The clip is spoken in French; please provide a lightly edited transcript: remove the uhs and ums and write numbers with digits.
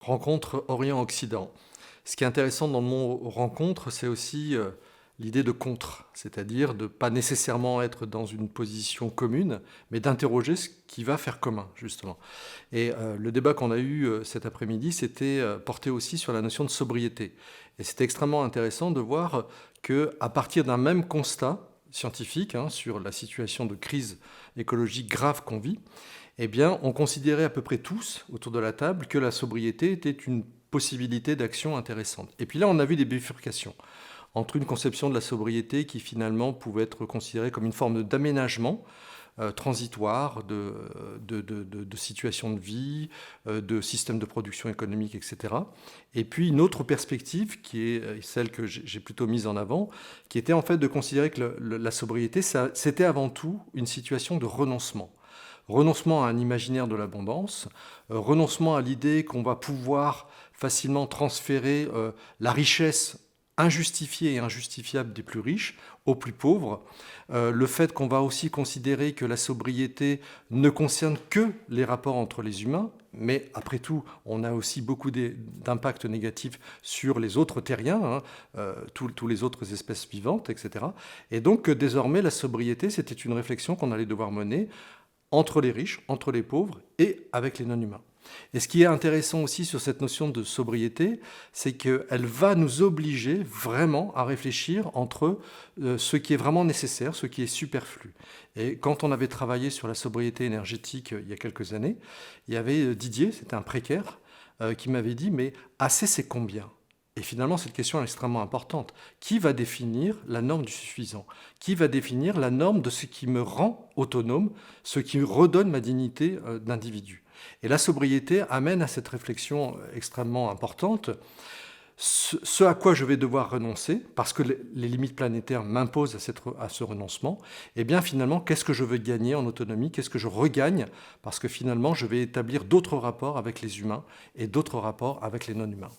Rencontre Orient-Occident. Ce qui est intéressant dans le mot rencontre, c'est aussi l'idée de contre, c'est-à-dire de pas nécessairement être dans une position commune, mais d'interroger ce qui va faire commun, justement. Et le débat qu'on a eu cet après-midi, c'était porté aussi sur la notion de sobriété. Et c'était extrêmement intéressant de voir que, à partir d'un même constat scientifique sur la situation de crise écologique grave qu'on vit, eh bien, on considérait à peu près tous autour de la table que la sobriété était une possibilité d'action intéressante. Et puis là, on a vu des bifurcations entre une conception de la sobriété qui finalement pouvait être considérée comme une forme d'aménagement transitoire de situation de vie, de système de production économique, etc. Et puis une autre perspective qui est celle que j'ai plutôt mise en avant, qui était en fait de considérer que la sobriété, c'était avant tout une situation de renoncement. Renoncement à un imaginaire de l'abondance, renoncement à l'idée qu'on va pouvoir facilement transférer la richesse injustifiée et injustifiable des plus riches aux plus pauvres, le fait qu'on va aussi considérer que la sobriété ne concerne que les rapports entre les humains, mais après tout, on a aussi beaucoup d'impacts négatifs sur les autres terriens, tous les autres espèces vivantes, etc. Et donc désormais, la sobriété, c'était une réflexion qu'on allait devoir mener entre les riches, entre les pauvres et avec les non-humains. Et ce qui est intéressant aussi sur cette notion de sobriété, c'est qu'elle va nous obliger vraiment à réfléchir entre ce qui est vraiment nécessaire, ce qui est superflu. Et quand on avait travaillé sur la sobriété énergétique il y a quelques années, il y avait Didier, c'était un précaire, qui m'avait dit « mais assez c'est combien ?» Et finalement, cette question est extrêmement importante. Qui va définir la norme du suffisant? Qui va définir la norme de ce qui me rend autonome, ce qui redonne ma dignité d'individu? Et la sobriété amène à cette réflexion extrêmement importante. Ce à quoi je vais devoir renoncer, parce que les limites planétaires m'imposent à ce renoncement, et bien finalement, qu'est-ce que je veux gagner en autonomie? Qu'est-ce que je regagne? Parce que finalement, je vais établir d'autres rapports avec les humains et d'autres rapports avec les non-humains.